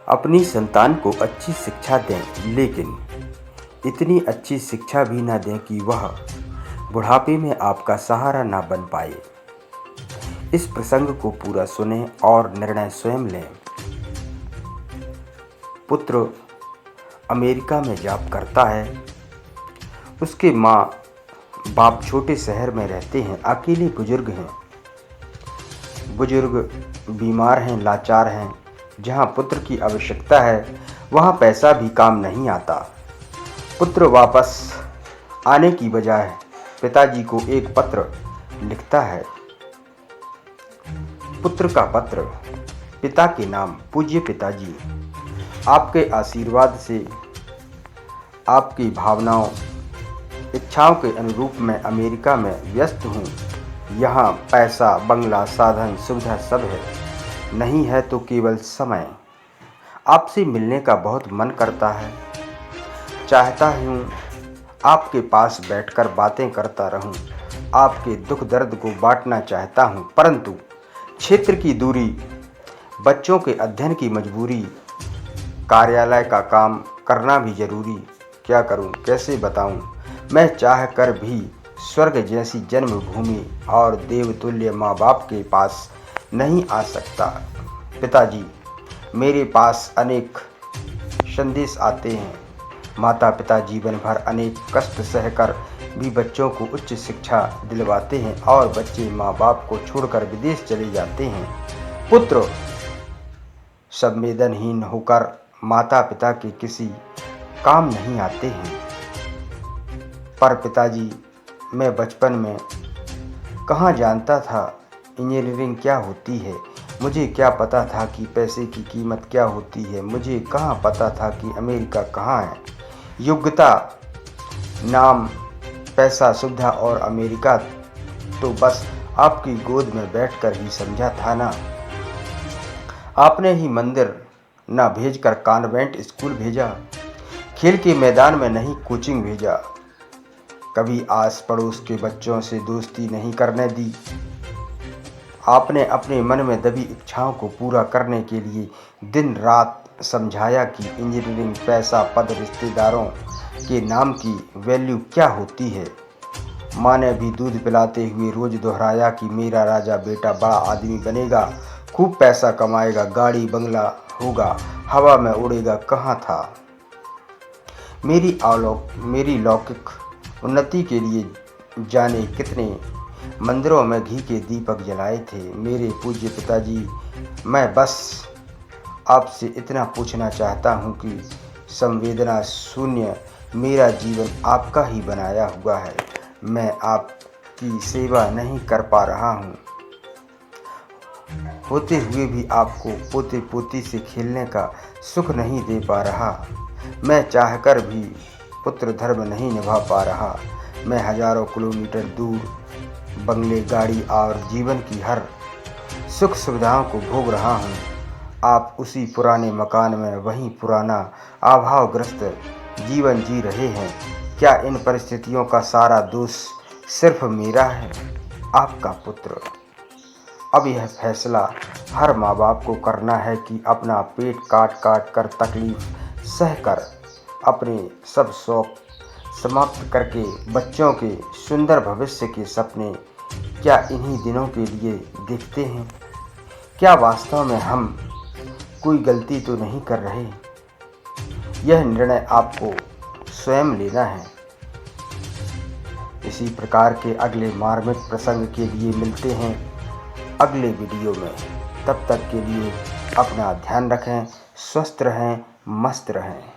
अपनी संतान को अच्छी शिक्षा दें, लेकिन इतनी अच्छी शिक्षा भी ना दें कि वह बुढ़ापे में आपका सहारा ना बन पाए। इस प्रसंग को पूरा सुनें और निर्णय स्वयं लें। पुत्र अमेरिका में जॉब करता है। उसके माँ बाप छोटे शहर में रहते हैं। अकेले बुजुर्ग हैं। बुजुर्ग बीमार हैं, लाचार हैं। जहाँ पुत्र की आवश्यकता है वहाँ पैसा भी काम नहीं आता। पुत्र वापस आने की बजाय पिताजी को एक पत्र लिखता है। पुत्र का पत्र। पिता के नाम। पूज्य पिताजी, आपके आशीर्वाद से आपकी भावनाओं इच्छाओं के अनुरूप मैं अमेरिका में व्यस्त हूँ। यहाँ पैसा, बंगला, साधन, सुविधा सब है। नहीं है तो केवल समय। आपसे मिलने का बहुत मन करता है। चाहता हूँ आपके पास बैठकर बातें करता रहूँ। आपके दुख दर्द को बांटना चाहता हूँ, परंतु क्षेत्र की दूरी, बच्चों के अध्ययन की मजबूरी, कार्यालय का काम करना भी जरूरी। क्या करूँ, कैसे बताऊँ? मैं चाह कर भी स्वर्ग जैसी जन्मभूमि और देवतुल्य माँ बाप के पास नहीं आ सकता। पिताजी, मेरे पास अनेक संदेश आते हैं। माता पिता जीवन भर अनेक कष्ट सहकर भी बच्चों को उच्च शिक्षा दिलवाते हैं और बच्चे माँ बाप को छोड़कर विदेश चले जाते हैं। पुत्र संवेदनहीन होकर माता पिता के किसी काम नहीं आते हैं। पर पिताजी, मैं बचपन में कहाँ जानता था इंजीनियरिंग क्या होती है। मुझे क्या पता था कि पैसे की कीमत क्या होती है। मुझे कहाँ पता था कि अमेरिका कहाँ है। योग्यता, नाम, पैसा, सुविधा और अमेरिका तो बस आपकी गोद में बैठकर ही समझा था ना। आपने ही मंदिर न भेजकर कॉन्वेंट स्कूल भेजा। खेल के मैदान में नहीं कोचिंग भेजा। कभी आस पड़ोस के बच्चों से दोस्ती नहीं करने दी। आपने अपने मन में दबी इच्छाओं को पूरा करने के लिए दिन रात समझाया कि इंजीनियरिंग, पैसा, पद, रिश्तेदारों के नाम की वैल्यू क्या होती है। माँ ने भी दूध पिलाते हुए रोज दोहराया कि मेरा राजा बेटा बड़ा आदमी बनेगा, खूब पैसा कमाएगा, गाड़ी बंगला होगा, हवा में उड़ेगा। कहाँ था? मेरी लौकिक उन्नति के लिए जाने कितने मंदिरों में घी के दीपक जलाए थे। मेरे पूज्य पिताजी, मैं बस आपसे इतना पूछना चाहता हूँ कि संवेदना शून्य मेरा जीवन आपका ही बनाया हुआ है। मैं आपकी सेवा नहीं कर पा रहा हूँ। होते हुए भी आपको पोते पोती से खेलने का सुख नहीं दे पा रहा। मैं चाहकर भी पुत्र धर्म नहीं निभा पा रहा। मैं हजारों किलोमीटर दूर बंगले, गाड़ी और जीवन की हर सुख सुविधाओं को भोग रहा हूँ। आप उसी पुराने मकान में वही पुराना अभावग्रस्त जीवन जी रहे हैं। क्या इन परिस्थितियों का सारा दोष सिर्फ मेरा है? आपका पुत्र। अब यह फैसला हर माँ बाप को करना है कि अपना पेट काट काट कर तकलीफ सहकर अपने सब शौक समाप्त करके बच्चों के सुंदर भविष्य के सपने क्या इन्हीं दिनों के लिए देखते हैं? क्या वास्तव में हम कोई गलती तो नहीं कर रहे? यह निर्णय आपको स्वयं लेना है। इसी प्रकार के अगले मार्मिक प्रसंग के लिए मिलते हैं अगले वीडियो में। तब तक के लिए अपना ध्यान रखें, स्वस्थ रहें, मस्त रहें।